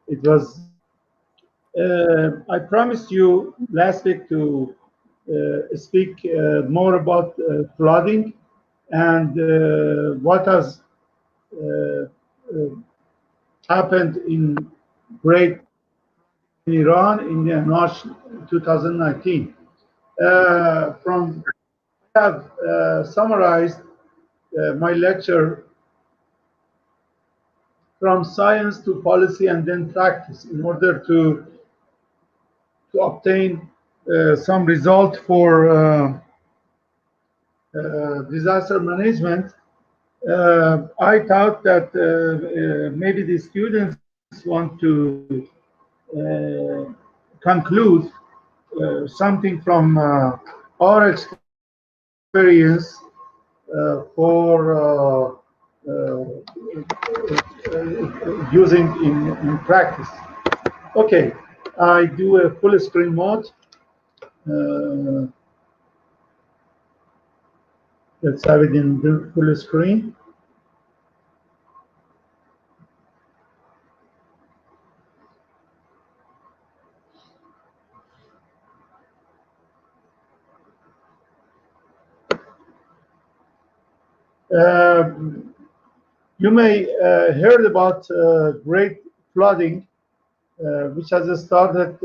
It was. I promised you last week to speak more about flooding and what has uh, uh, happened in Great Iran in March 2019. From I have summarized my lecture from science to policy and then practice in order to obtain some result for disaster management. I thought that maybe the students want to uh, conclude something from our experience for using in practice. Okay, I do a full screen mode. Uh, let's have it in the full screen. Uh, you may heard about great flooding, which has started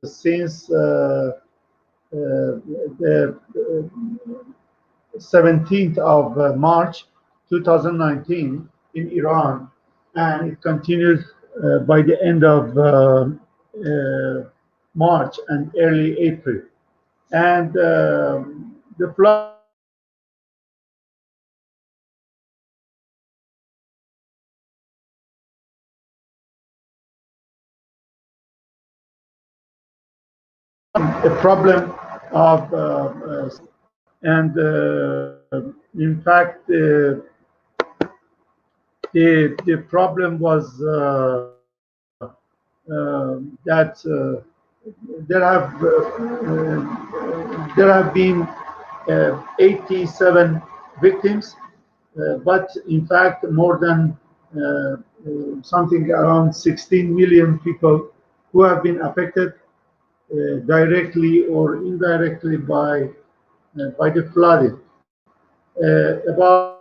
since the 17th of March 2019 in Iran, and it continued by the end of March and early April. And the flood a problem of and in fact the problem was that there have been 87 victims, but in fact more than something around 16 million people who have been affected directly or indirectly by the flooding. About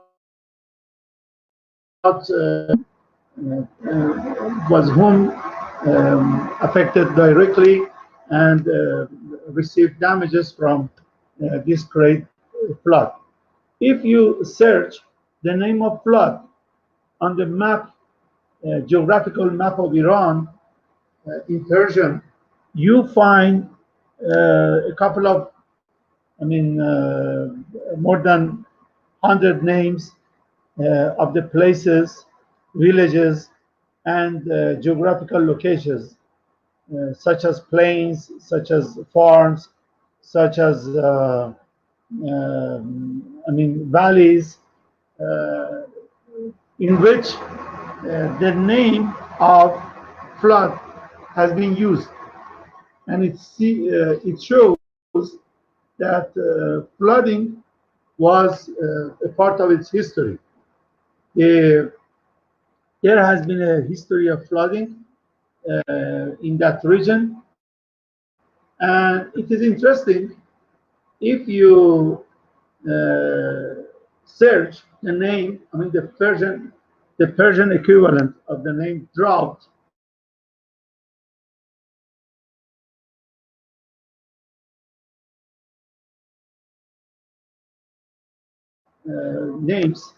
was whom affected directly and received damages from this great flood. If you search the name of flood on the map, geographical map of Iran in Persian, you find a couple of, I mean, more than 100 names of the places, villages, and geographical locations, such as plains, such as farms, such as, I mean, valleys, uh, in which the name of flood has been used. And it shows that flooding was a part of its history. The, there has been a history of flooding in that region, and it is interesting if you search the name. I mean, the Persian equivalent of the name drought names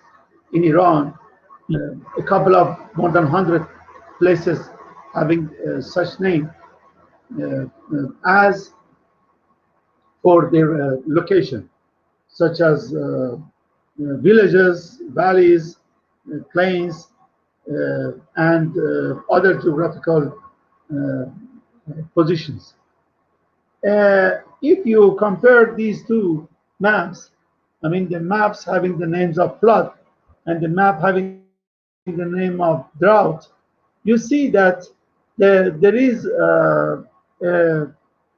in Iran, a couple of more than 100 places having such name as for their location, such as villages, valleys, plains, and other geographical uh, positions. If you compare these two maps, I mean the maps having the names of flood and the map having the name of drought, you see that there is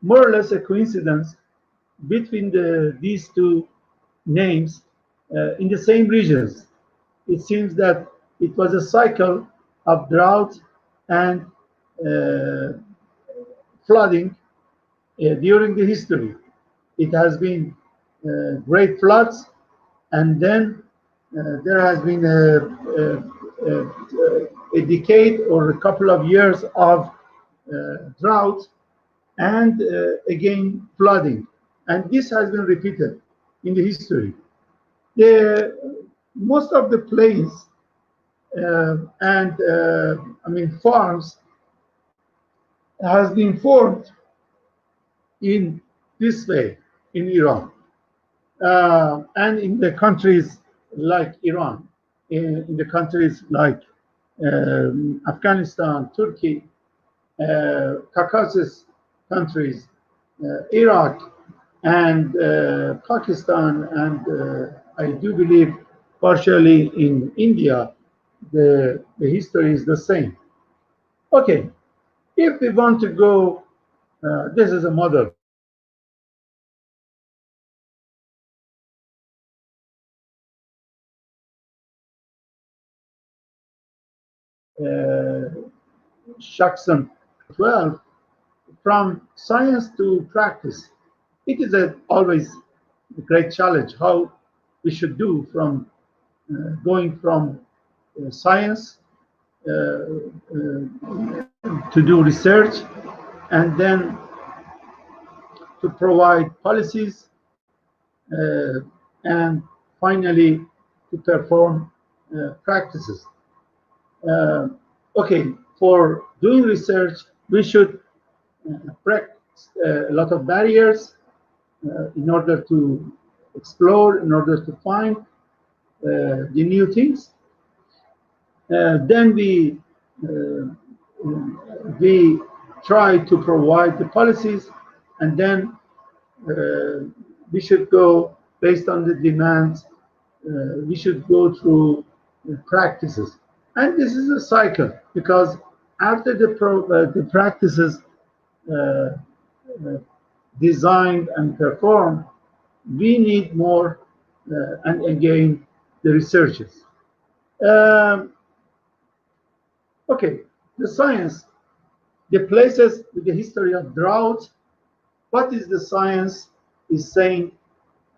more or less a coincidence between these two names in the same regions. It seems that it was a cycle of drought and flooding during the history. It has been great floods, and then there has been a decade or a couple of years of drought, and again flooding, and this has been repeated in the history. Most of the plains and farms has been formed in this way in Iran, and in the countries like Iran, in the countries like Afghanistan, Turkey, Caucasus countries, Iraq, and Pakistan, and I do believe partially in India, the history is the same. Okay, if we want to go, this is a model. Jackson 12, from science to practice. It is always a great challenge how we should do from going from science to do research, and then to provide policies, and finally to perform practices. Okay, for doing research, we should break a lot of barriers in order to explore, in order to find the new things. Then we try to provide the policies, and then we should go based on the demands. We should go through practices, and this is a cycle, because after the practices designed and performed, we need more, and again the researchers. Okay, the science, the places with the history of drought. What is the science is saying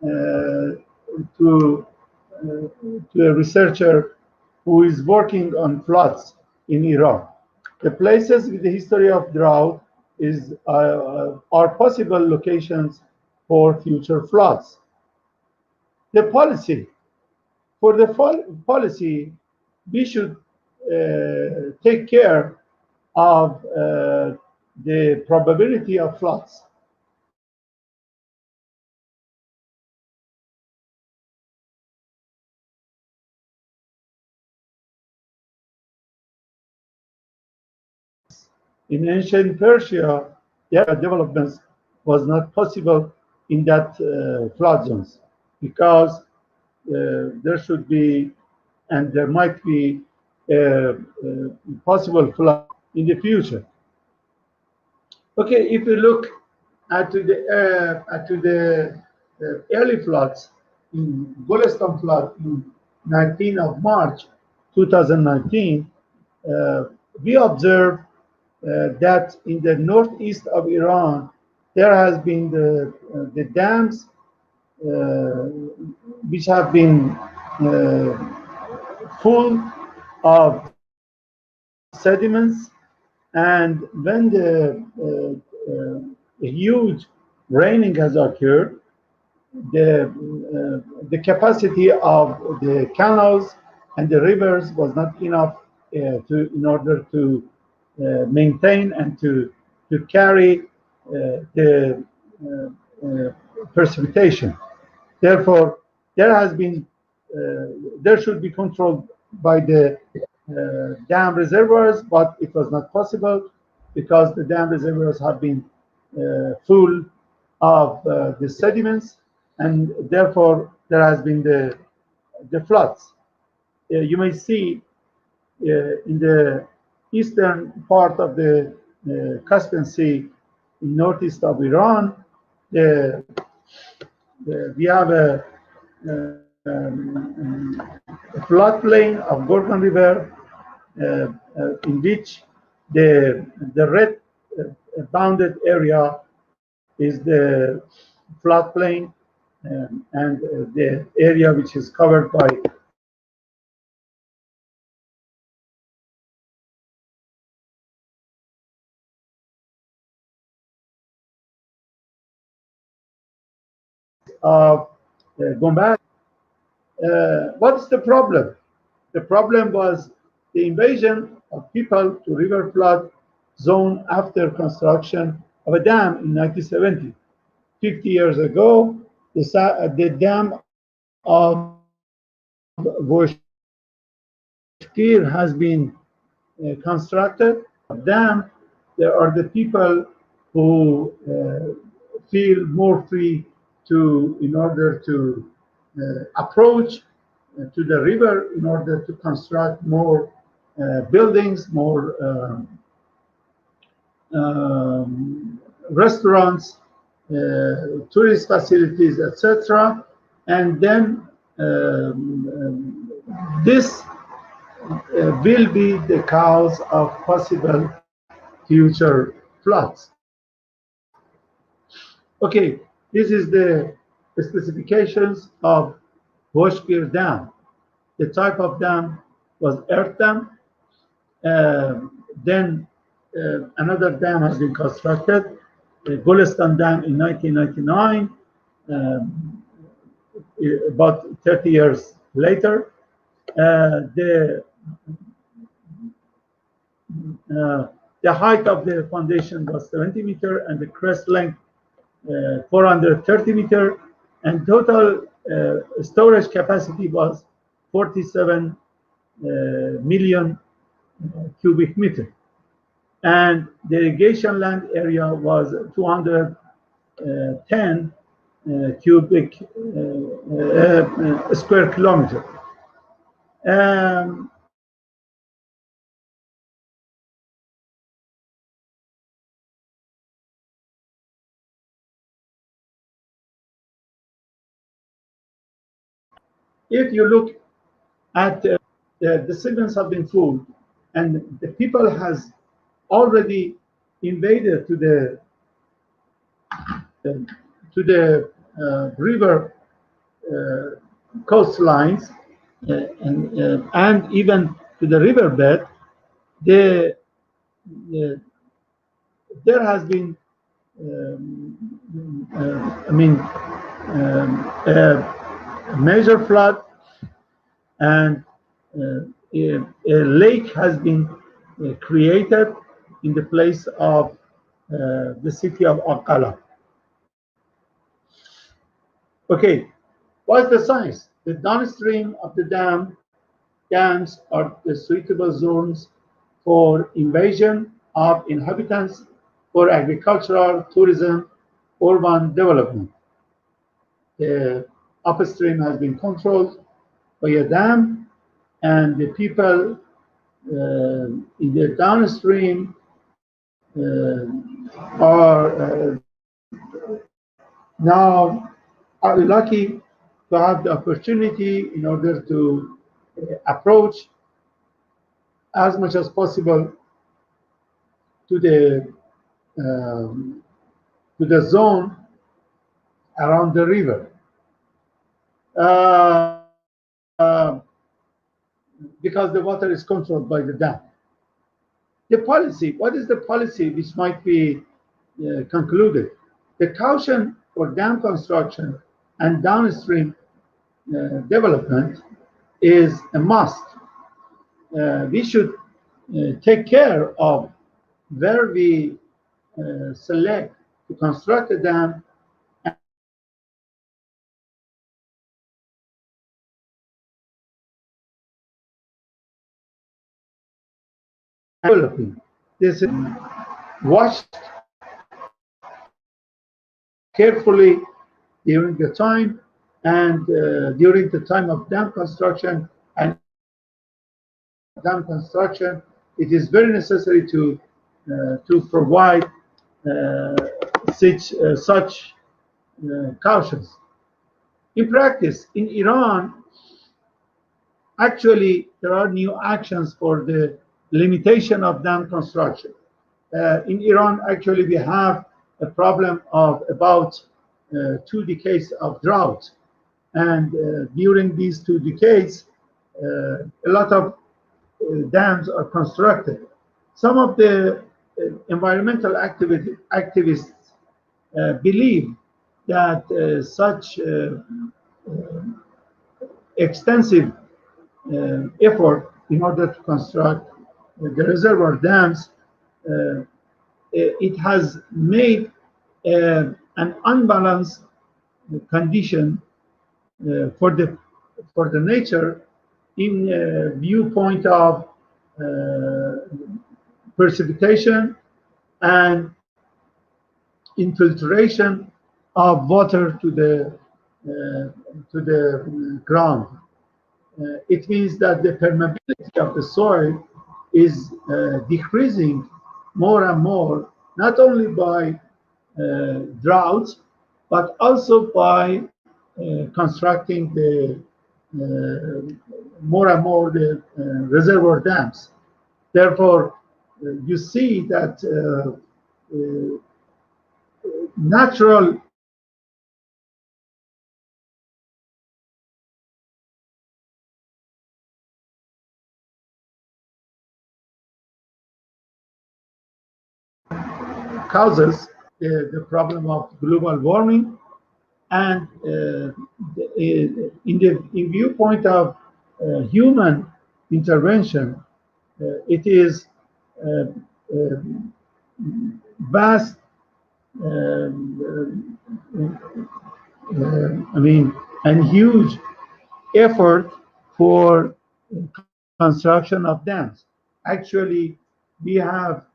to a researcher who is working on floods in Iran? The places with the history of drought are possible locations for future floods. The policy, for the policy, we should take care of the probability of floods. In ancient Persia, their developments was not possible in that flood zones, because there should be, and there might be, possible flood in the future. Okay, if we look at the early floods, in Golestan flood in 19th of March 2019, we observed that in the northeast of Iran, there has been the dams which have been full of sediments, and when the huge raining has occurred, the capacity of the canals and the rivers was not enough in order to maintain and to carry the precipitation. Therefore, there should be controlled by the dam reservoirs, but it was not possible because the dam reservoirs have been full of the sediments, and therefore there has been the floods. You may see in the eastern part of the Caspian Sea, in northeast of Iran, we have a floodplain of Gorgan River, in which The red bounded area is the floodplain, and the area which is covered by Gombas. What's the problem? The problem was the invasion of people to river flood zone after construction of a dam in 1970. 50 years ago, the dam of Voshkir has been constructed. Dam, there are the people who feel more free to, in order to approach to the river, in order to construct more buildings, more restaurants, tourist facilities, etc. And then this will be the cause of possible future floods. Okay, this is the specifications of Voshkir Dam. The type of dam was earth dam. Then another dam has been constructed, the Gulistan Dam in 1999, about 30 years later. The height of the foundation was 70 meters and the crest length 430 meters, and total storage capacity was 47 million cubic meter, and the irrigation land area was 210 cubic square kilometer. If you look at the segments have been full, and the people has already invaded to the river coastlines and even to the riverbed. There has been a major flood, and a lake has been created in the place of the city of Akkala. Okay, what's the science? The downstream of the dams are the suitable zones for invasion of inhabitants for agricultural, tourism, urban development. The upstream has been controlled by a dam, and the people in the downstream are now are lucky to have the opportunity in order to approach as much as possible to the zone around the river. Because the water is controlled by the dam. The policy, what is the policy which might be concluded? The caution for dam construction and downstream development is a must. We should take care of where we select to construct a dam and developing. This is watched carefully during the time, and during the time of dam construction and dam construction, it is very necessary to provide such cautions. In practice, in Iran, actually, there are new actions for the limitation of dam construction. In Iran, actually, we have a problem of about 2 decades of drought. And during these 2 decades, a lot of dams are constructed. Some of the environmental activists believe that such extensive effort in order to construct the reservoir dams, it has made an unbalanced condition for the nature in viewpoint of precipitation and infiltration of water to the ground. It means that the permeability of the soil is decreasing more and more, not only by drought, but also by constructing the more and more the reservoir dams. Therefore, you see that natural causes the problem of global warming, and in viewpoint of human intervention, it is vast, I mean, and huge effort for construction of dams. Actually, we have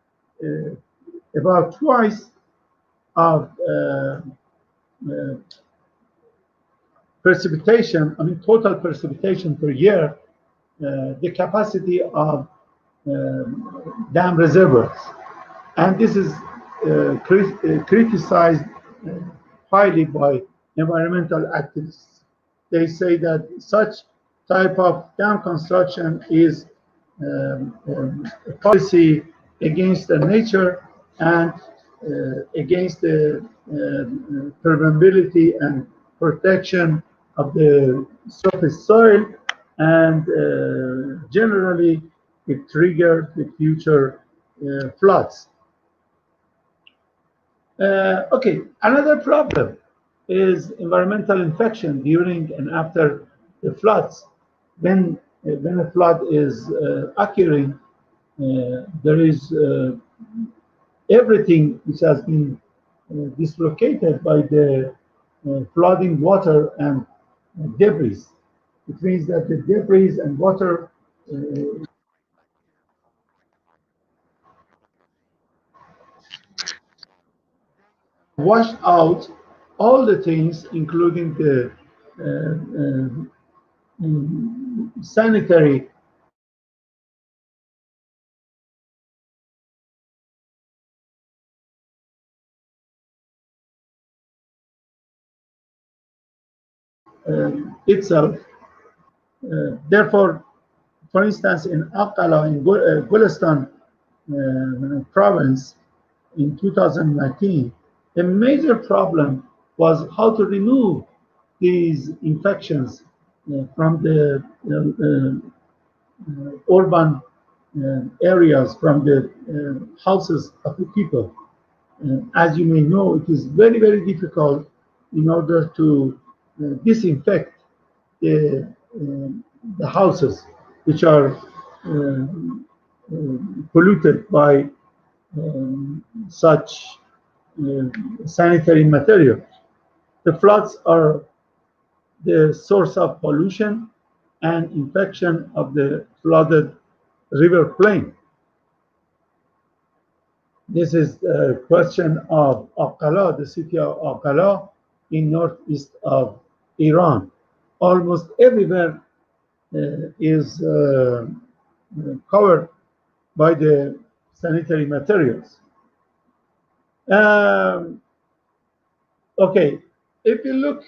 about twice of precipitation, I mean total precipitation per year, the capacity of dam reservoirs. And this is criticized highly by environmental activists. They say that such type of dam construction is a policy against the nature and against the permeability and protection of the surface soil, and generally it triggers the future floods. Okay, another problem is environmental infection during and after the floods. When a flood is occurring, there is everything which has been dislocated by the flooding water and debris. It means that the debris and water washed out all the things, including the sanitary itself. Therefore, for instance, in Aqala, in Gulistan province, in 2019, a major problem was how to remove these infections from the urban areas, from the houses of the people. As you may know, it is very, very difficult in order to disinfect the houses which are polluted by such sanitary material. The floods are the source of pollution and infection of the flooded river plain. This is a question of Aqala, the city of Aqala in northeast of Iran. Almost everywhere is covered by the sanitary materials. Okay, if you look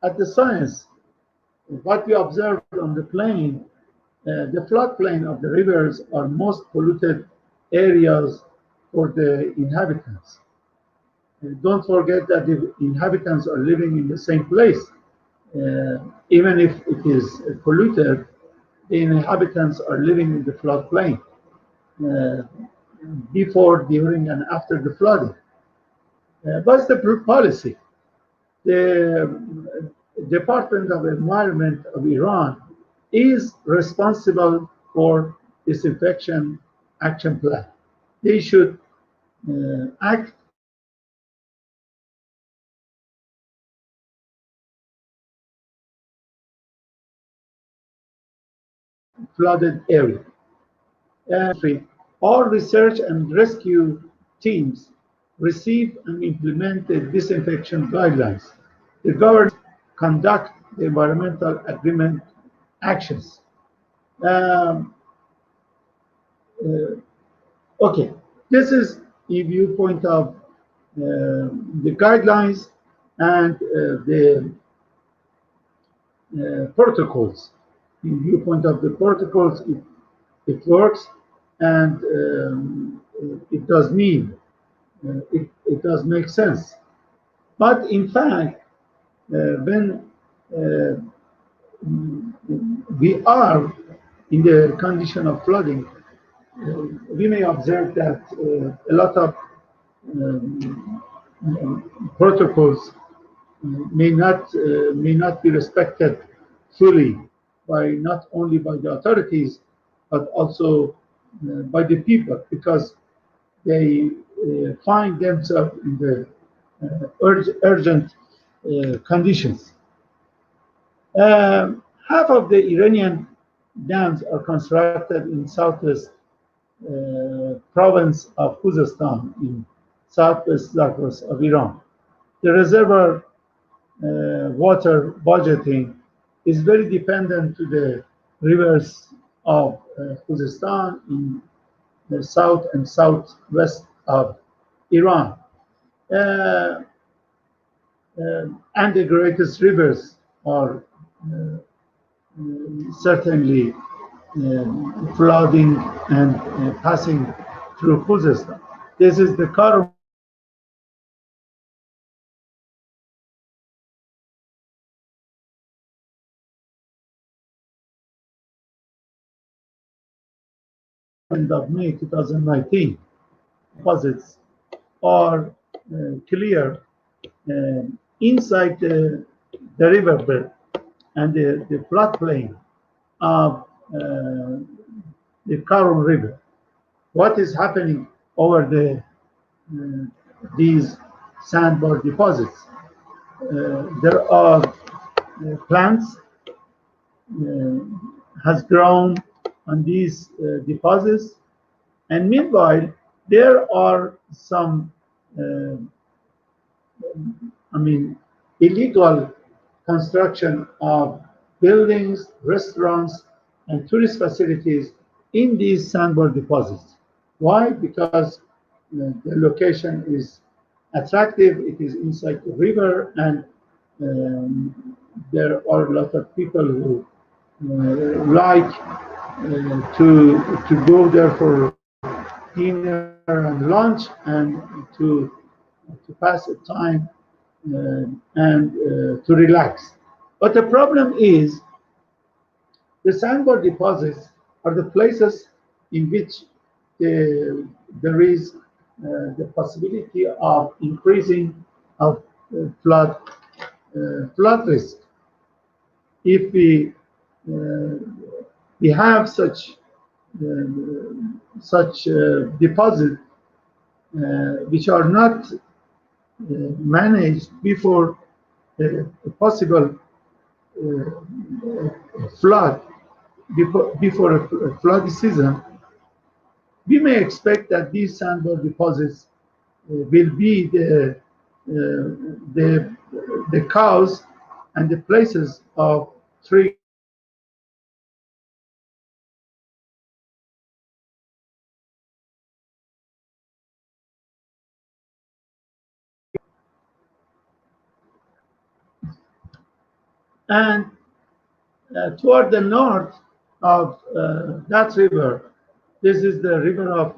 at the science, what we observed on the plain The floodplain of the rivers are most polluted areas for the inhabitants. Don't forget that the inhabitants are living in the same place. Even if it is polluted, the inhabitants are living in the floodplain uh, before, during, and after the flooding. What's the policy? The Department of Environment of Iran is responsible for disinfection action plan. They should act flooded area. All research and rescue teams receive and implement the disinfection guidelines. The government conduct the environmental agreement actions. Um, uh, okay, this is a viewpoint of the guidelines and the protocols. In viewpoint of the protocols, it works and it does mean, it does make sense. But in fact, when uh, we are in the condition of flooding, we may observe that a lot of protocols may not be respected fully by not only by the authorities but also by the people, because they find themselves in the urgent conditions. Half of the Iranian dams are constructed in southwest province of Khuzestan in southwest Zagros of Iran. The reservoir water budgeting is very dependent to the rivers of Khuzestan in the south and southwest of Iran. Uh, and the greatest rivers are certainly flooding and passing through Khuzestan. This is the Karun of May 2019. Deposits are clear inside the riverbed and the floodplain of the Karun River. What is happening over these sandbar deposits? There are plants uh, has grown on these deposits, and meanwhile there are some uh, I mean, illegal construction of buildings, restaurants, and tourist facilities in these sandbar deposits. Why? Because the location is attractive, it is inside the river, and there are a lot of people who like to go there for dinner and lunch and to pass the time and to relax. But the problem is the sandbar deposits are the places in which there is the possibility of increasing of flood risk. If uh, we have deposits which are not managed before a possible flood, before a flood season, we may expect that these sandbar deposits will be the the cause and the places of three and toward the north of that river. This is the river of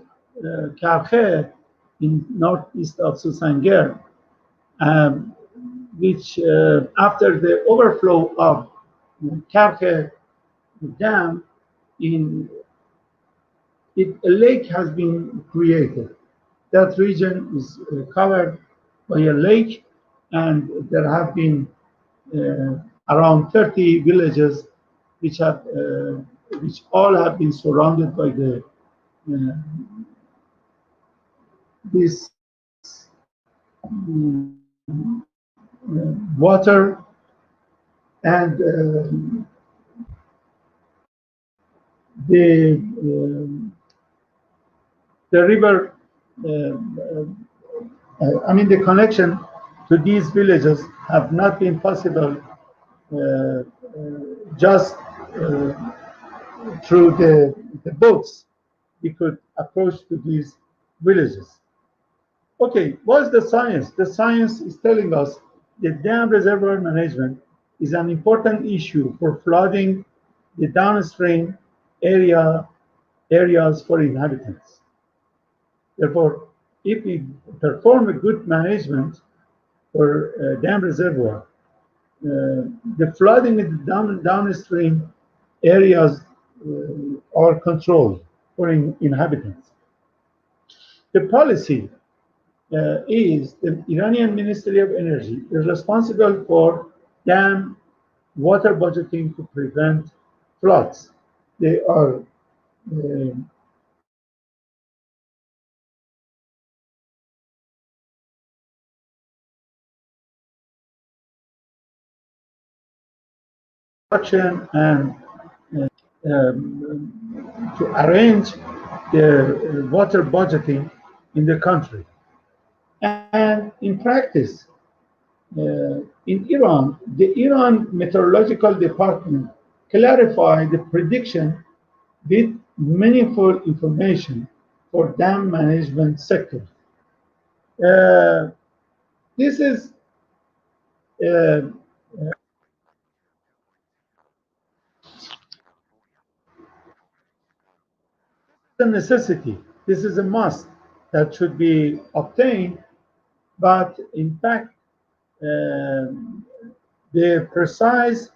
Karkhe in northeast of Susanger, um, which after the overflow of Karkhe Dam, in a lake has been created. That region is covered by a lake, and there have been around 30 villages which all have been surrounded by the this water, and the river. I mean, the connection to these villages have not been possible just through the boats. We could approach to these villages. Okay, what's the science? The science is telling us that dam reservoir management is an important issue for flooding the downstream areas for inhabitants. Therefore, if we perform a good management for dam reservoir, the flooding in the downstream areas are controlled for inhabitants. The policy is the Iranian Ministry of Energy is responsible for dam water budgeting to prevent floods. They are action and to arrange the water budgeting in the country. And in practice, in Iran, the Iran Meteorological Department clarified the prediction with meaningful information for dam management sector. Uh, this is a necessity. This is a must that should be obtained, but in fact, the precise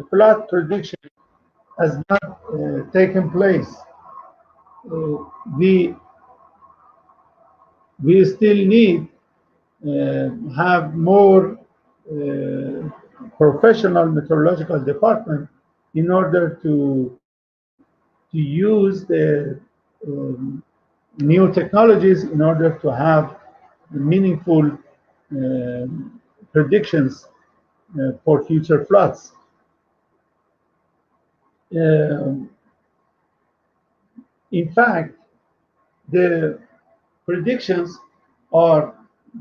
flood prediction has not taken place. Uh, we we still need have more professional meteorological department in order to use the um, new technologies in order to have meaningful predictions for future floods. Um, in fact, the predictions are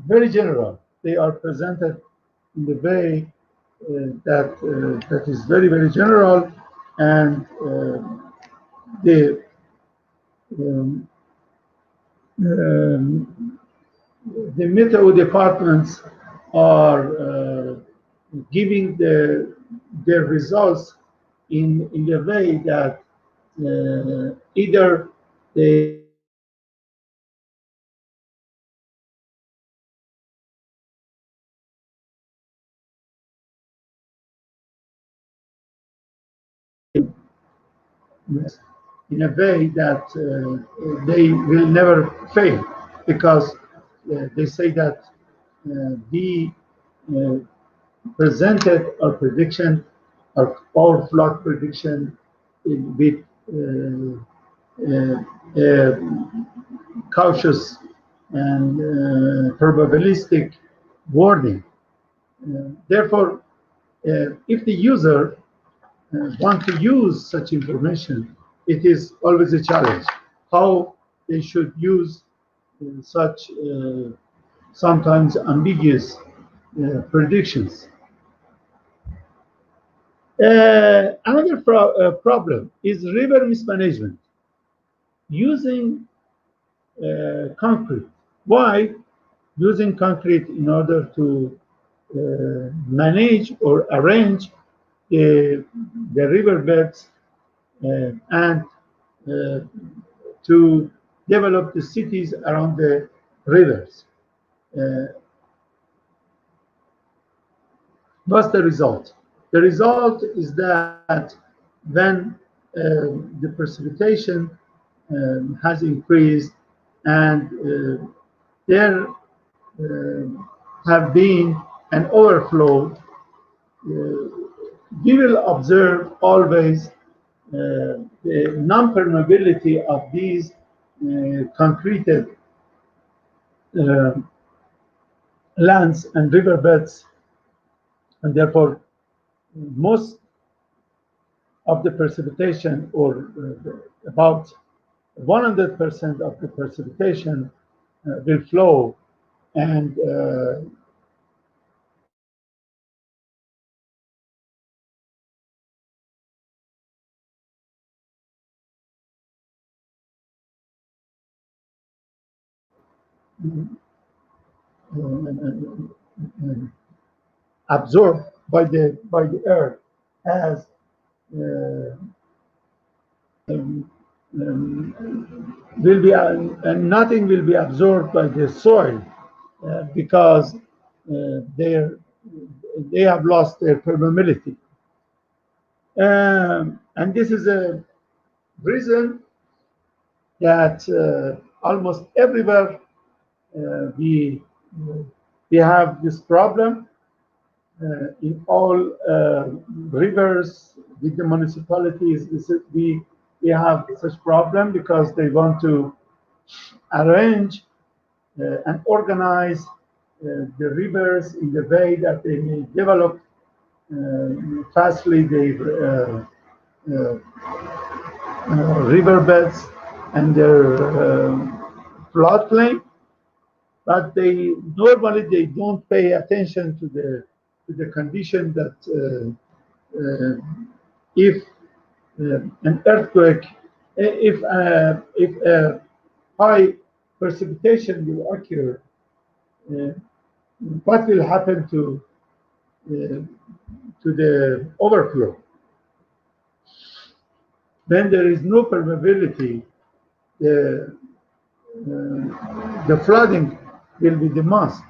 very general. They are presented in the way that is very general, and the um, um, the meteo departments are giving their results in the way that either they in a way that they will never fail, because they say that we uh, presented our prediction, our flood prediction with cautious and probabilistic wording. Therefore, if the user want to use such information, it is always a challenge. How they should use such sometimes ambiguous predictions. Another problem is river mismanagement using concrete. Why using concrete in order to manage or arrange the riverbeds and to develop the cities around the rivers. What's the result? The result is that when the precipitation has increased and there have been an overflow, we will observe always the non-permeability of these concreted uh, lands and riverbeds, and therefore most of the precipitation, or about 100% of the precipitation, will flow, and absorbed by the earth as uh, um, will be and nothing will be absorbed by the soil because they they have lost their permeability. And this is a reason that almost everywhere we we have this problem in all rivers with the municipalities. We have such problem because they want to arrange and organize the rivers in the way that they may develop fastly their riverbeds and their floodplain, but they normally they don't pay attention to the condition that if an earthquake, if a high precipitation will occur, uh, what will happen uh, to the overflow? When there is no permeability, the the flooding will be the most,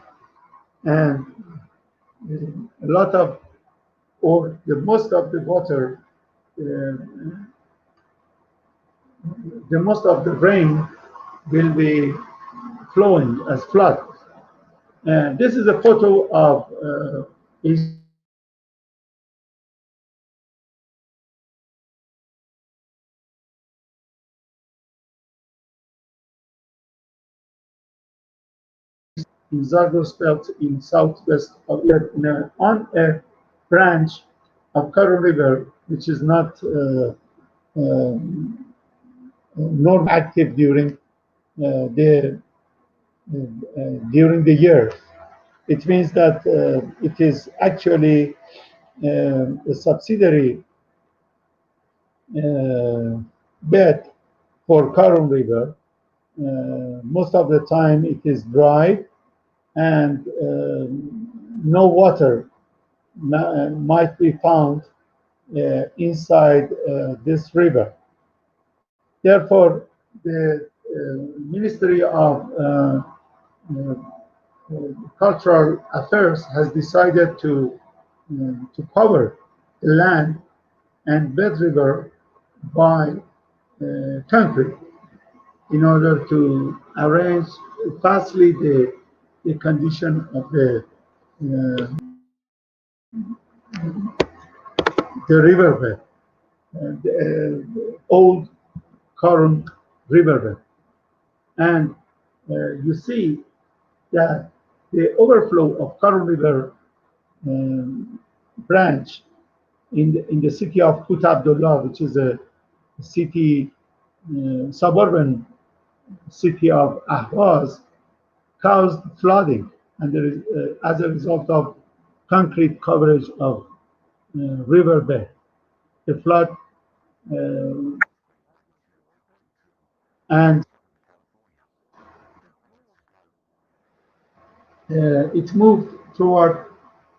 and a lot of or the most of the water, the most of the rain will be flowing as flood. This is a photo of in Zagros Belt in southwest of Iran on a branch of Karo River, which is not norm active during the year. It means that it is actually a subsidiary bed for Karo River. Most of the time it is dry and no water might be found inside this river. Therefore, the Ministry of Cultural Affairs has decided to cover the land and bed river by concrete in order to arrange fastly the condition of uh, the riverbed, the old current riverbed. And you see that the overflow of Karun River branch in the city of Kut Abdullah, which is a city, suburban city of Ahvaz, caused flooding, and there is, as a result of concrete coverage of riverbed. The flood uh, and it moved toward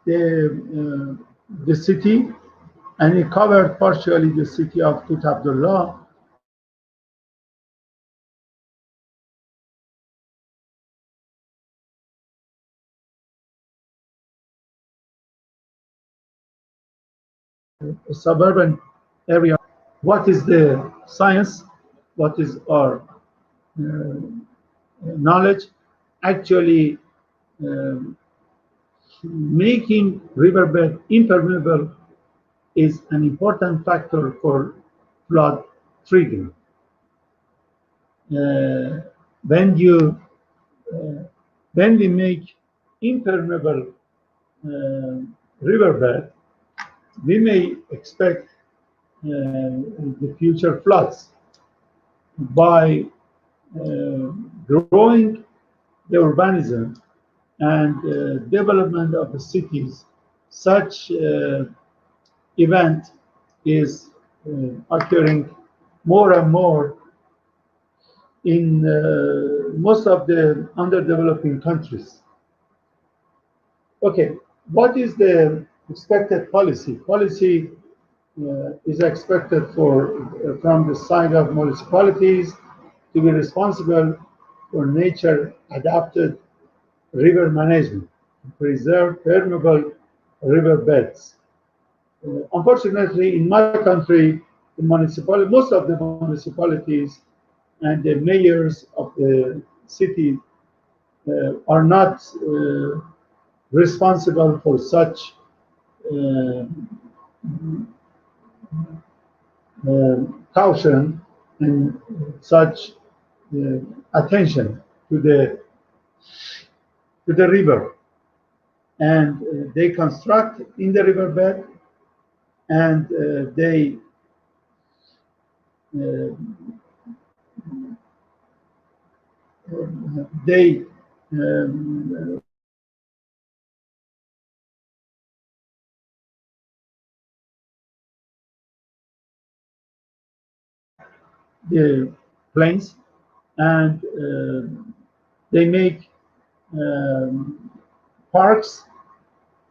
the city, and it covered partially the city of Kut Abdullah. A suburban area. What is the science? What is our knowledge? Actually, um, making riverbed impermeable is an important factor for flood triggering. Uh, when you when we make impermeable riverbed, we may expect the future floods by growing the urbanism and development of the cities. Such event is occurring more and more in most of the underdeveloping countries. Okay, what is the expected policy? Policy is expected from the side of municipalities to be responsible for nature adapted river management, preserve permeable river beds. Unfortunately, in my country, most of the municipalities and the mayors of the city are not responsible for such uh, caution and such uh, attention to the river, and they construct in the riverbed, and uh, they the planes, and they make um, parks,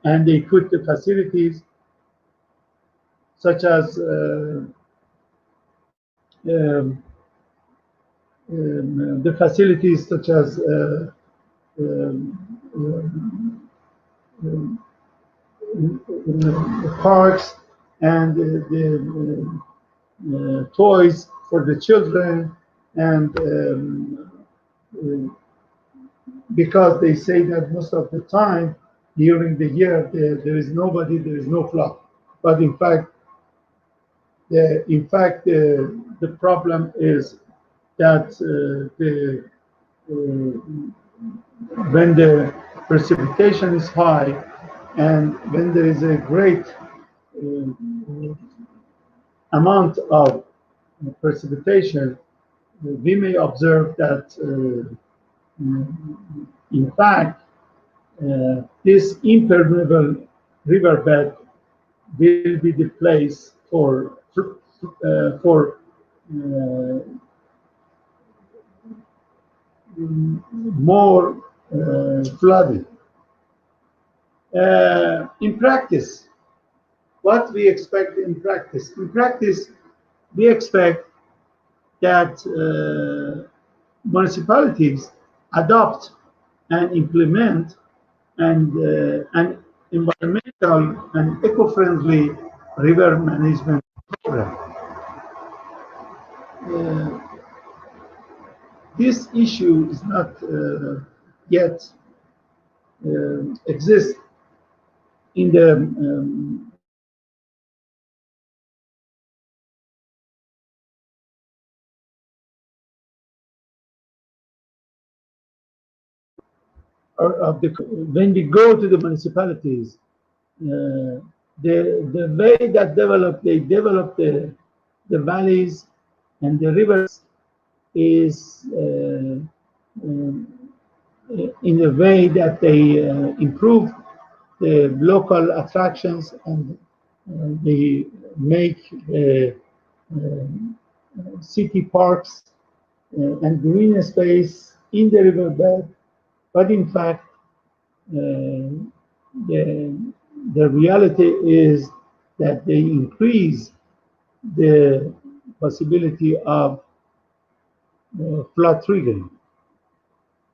and they put the facilities such as um, the facilities such as um, parks and the toys for the children, and because they say that most of the time during the year there is nobody, there is no flood, but the problem is that when the precipitation is high and when there is a great amount of precipitation, we may observe that, in fact, this impermeable riverbed will be the place for more flooding. In practice, what we expect in practice? In practice, we expect that municipalities adopt and implement an environmental and eco-friendly river management program. Uh, this issue is not yet exist in the of the when we go to the municipalities, the way that they develop the valleys and the rivers is in a way that they improve the local attractions, and they make city parks and green space in the riverbed. But in fact, the, the reality is that they increase the possibility of flood triggering,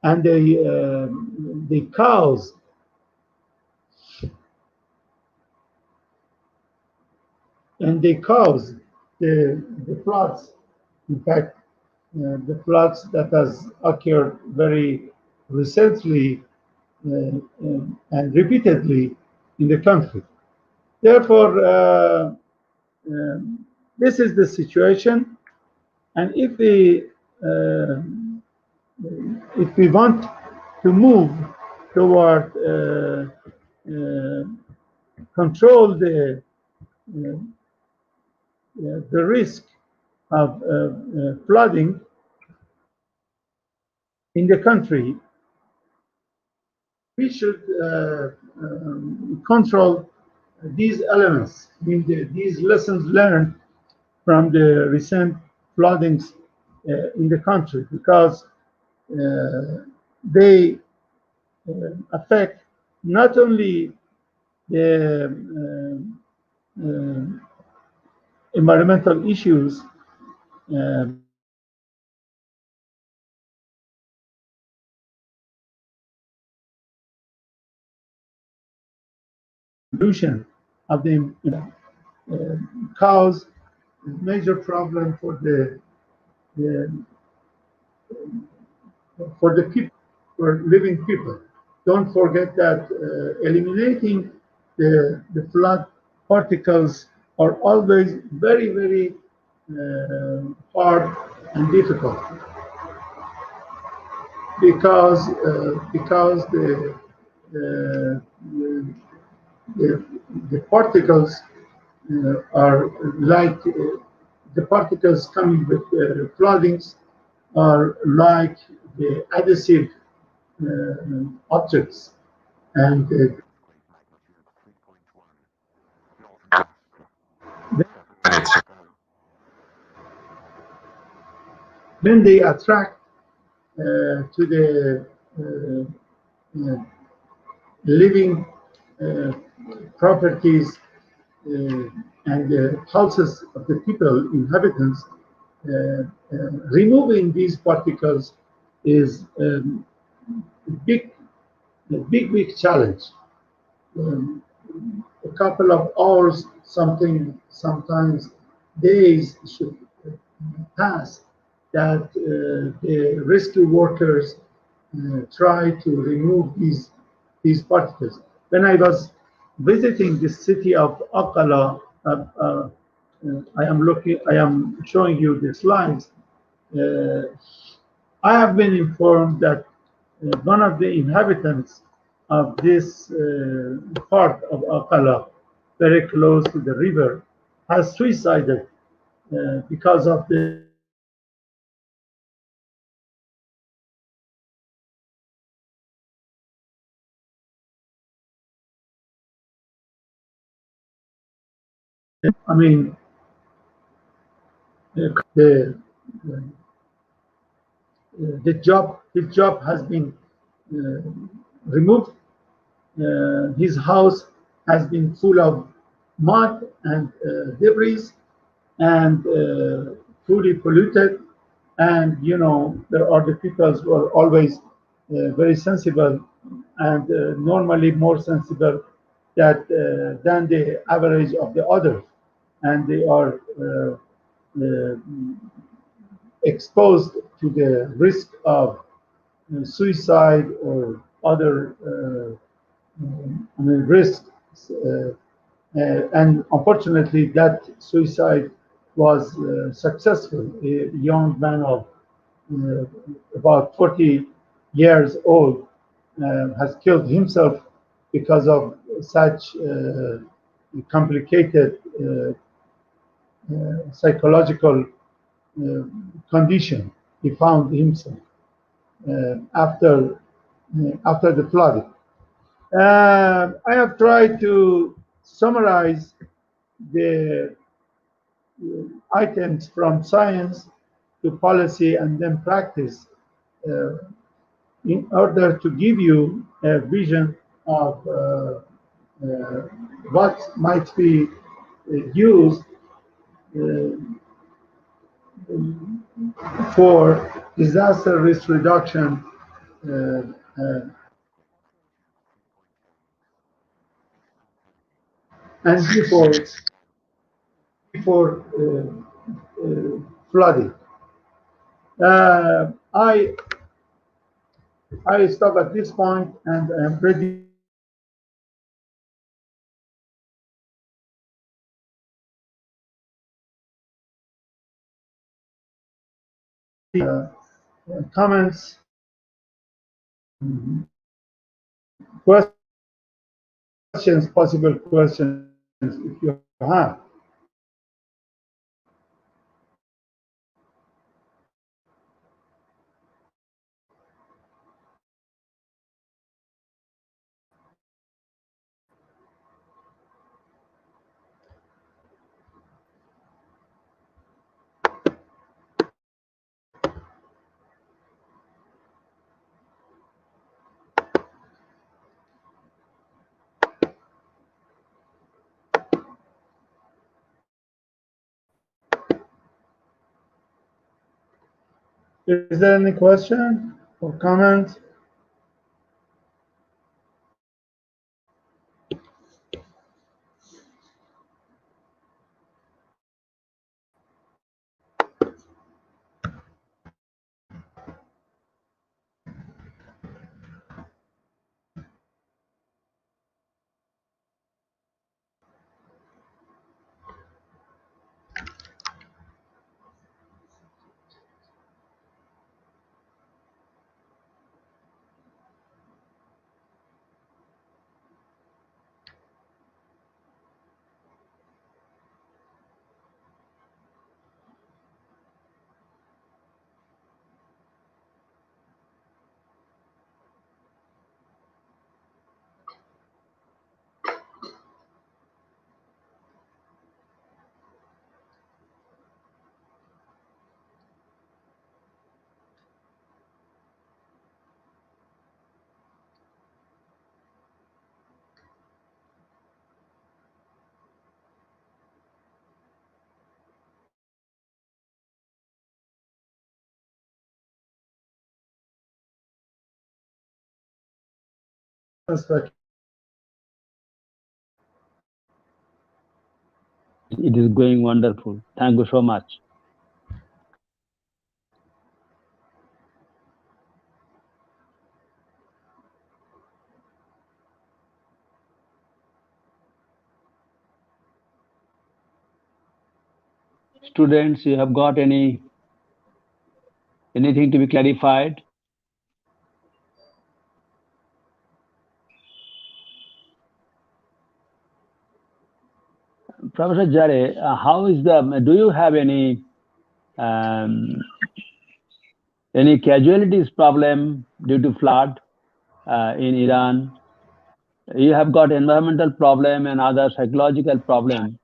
and they cause the floods. In fact, the floods that has occurred very recently and repeatedly in the country. Therefore, this is the situation, and if we want to move toward control the risk of flooding in the country, we should control these elements, I mean these lessons learned from the recent floodings in the country, because they affect not only the environmental issues, pollution of the cause major problem for the people, for living people. Don't forget that eliminating the flood particles are always very, very hard and difficult, because uh, the, the particles are like the particles coming with floodings are like the adhesive objects, and when they attract to the uh, living uh, properties and the houses of the people, inhabitants, removing these particles is big, a big challenge. Um, a couple of hours, sometimes days should pass that the rescue workers try to remove these particles. When I was visiting the city of Akala, I am showing you the slides. Uh, I have been informed that one of the inhabitants of this part of Akala, very close to the river, has suicided because of the I mean, the his job has been uh, removed. His house has been full of mud and debris and fully polluted. And there are the people who are always very sensible and normally more sensible than the average of the others, and they are exposed to the risk of suicide or other risks. And unfortunately, that suicide was successful. A young man of about 40 years old has killed himself because of such complicated psychological uh, condition he found himself after the flooding. I have tried to summarize the items from science to policy and then practice uh, in order to give you a vision of what might be used for disaster risk reduction and before flooding. I stop at this point and am ready comments, questions, possible questions if you have. Is there any question or comment? It is going wonderful. Thank you so much. Students, you have got anything to be clarified? Professor Jare, how is do you have um, any casualties problem due to flood in Iran? You have got environmental problem and other psychological problem,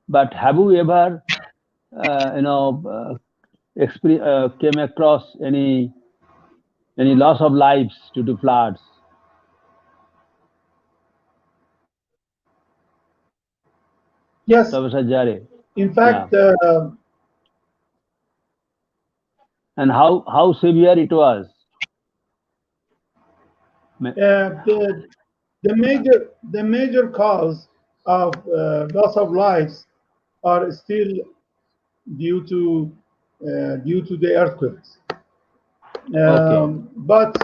but have you ever, came across any loss of lives due to floods, Yes, Professor Jare? in Yeah, fact, and how severe it was? the major cause of loss of lives are still due to the earthquakes. Okay, But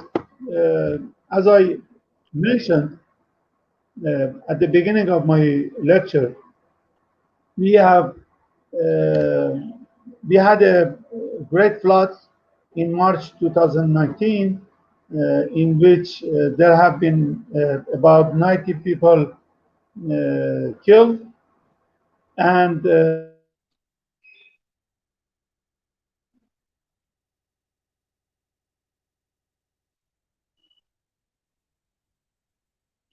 as I mentioned at the beginning of my lecture, we have uh, we had a great flood in March 2019, in which there have been about 90 people killed, and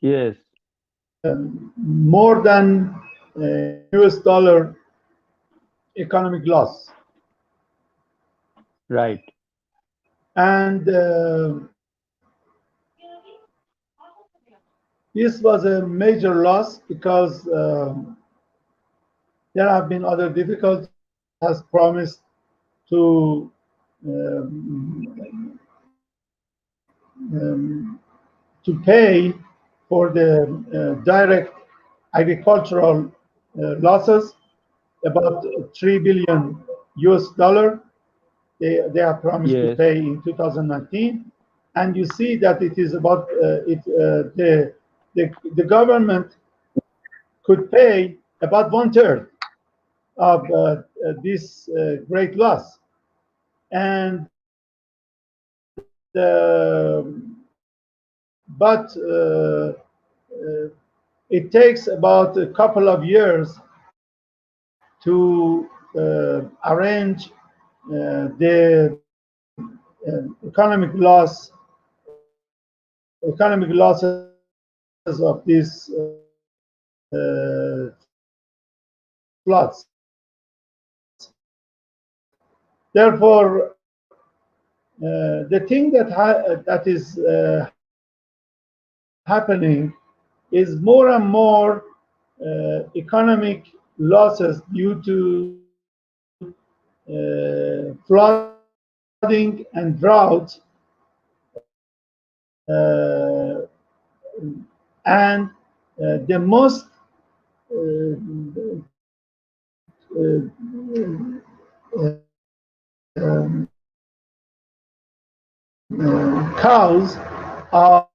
yes, more than US dollar economic loss. right, And this was a major loss because There have been other difficulties. Has promised to um, to pay for the direct agricultural losses, about 3 billion US dollar. They have promised to Yes. pay in 2019, and you see that it is about the government could pay about one third of this great loss, and but it takes about a couple of years to arrange the economic losses of these floods. Therefore, the thing that is happening is more and more economic losses due to flooding and drought, and the most cause of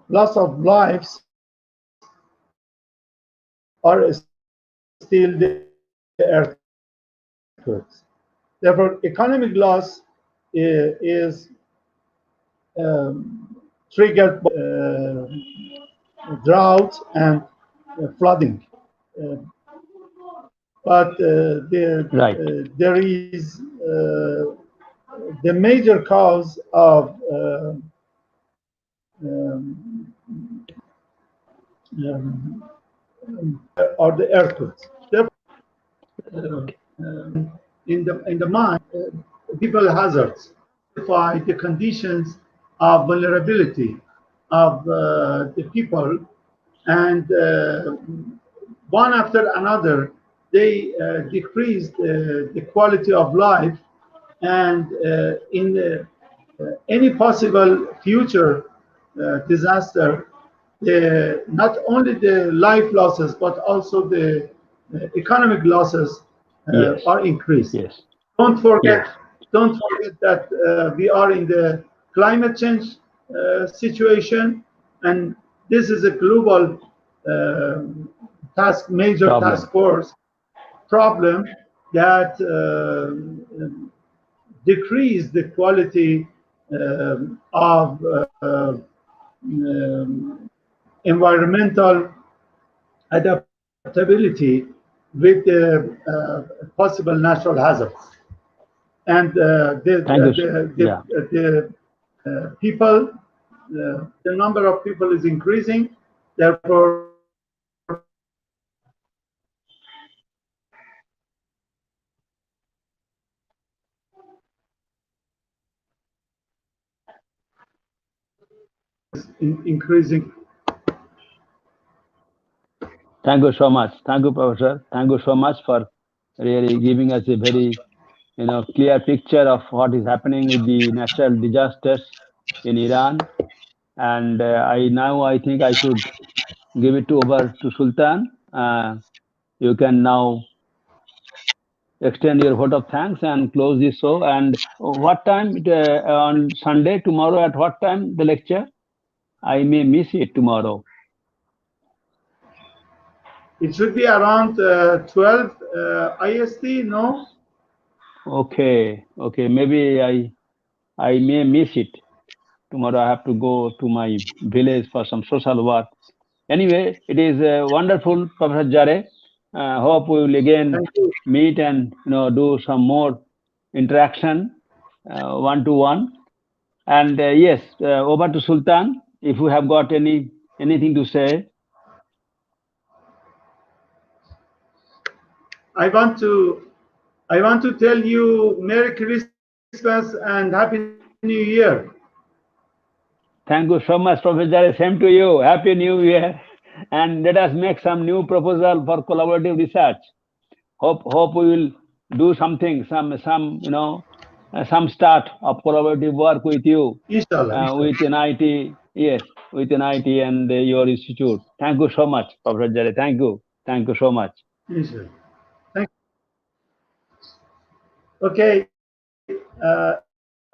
loss of lives are still the earthquakes. Therefore, economic loss is triggered by drought and flooding. Uh, but Right. there is the major cause of um, um, are the earthquakes. Therefore, in the mind, people hazards, identify the conditions of vulnerability of the people, and one after another, they decrease the quality of life, and in any possible future disaster, not only the life losses but also the economic losses Yes. are increased. Yes. Don't forget, Yes. don't forget that we are in the climate change situation, and this is a global major Problem. task force problem that decrease the quality of environmental adaptability with the possible natural hazards. And Thank you. Yeah. the people, the number of people is increasing. Therefore, increasing. Thank you so much. Thank you, Professor. Thank you so much for really giving us a very, clear picture of what is happening with the natural disasters in Iran. And I think I should give it over to Sultan. You can now extend your vote of thanks and close this show. And what time on Sunday, tomorrow, at what time the lecture? I may miss it tomorrow. It should be around 12 IST, no? Okay, maybe I may miss it. Tomorrow I have to go to my village for some social work. Anyway, it is wonderful, Professor Jare. Hope we will again meet and do some more interaction one to one. And yes, over to Sultan. If you have got anything to say. I want to I want to tell you Merry Christmas and Happy New Year. Thank you so much, Professor Jare. Same to you. Happy New Year. And let us make some new proposal for collaborative research. Hope we will do something, some some start of collaborative work with you, Inshallah. with NIT, yes, with NIT and your institute. Thank you so much, Professor Jare. Thank you so much. Inshallah. Thank you. Okay.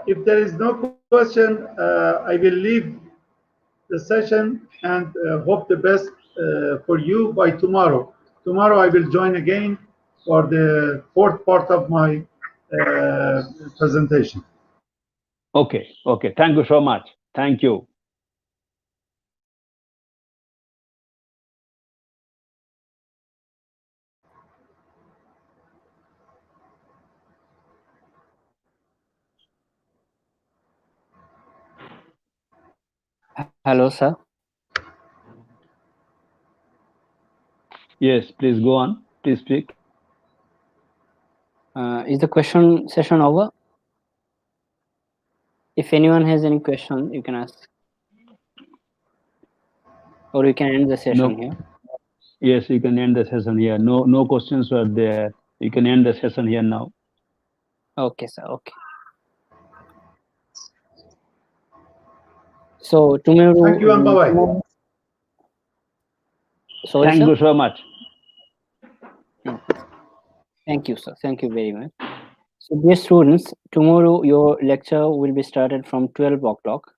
If there is no question, I will leave the session and hope the best for you by tomorrow. Tomorrow I will join again for the fourth part of my presentation. Okay. Thank you so much. Thank you. Hello, sir. Yes, please go on. Please speak. Is the question session over? If anyone has any question, you can ask. Or you can end the session here. Yes, you can end the session here. No questions were there. You can end the session here now. Okay, sir. Okay. So tomorrow. Thank you and bye-bye. Sorry, Thank sir? you so much. Thank you, sir. Thank you very much. So dear students, tomorrow your lecture will be started from 12 o'clock.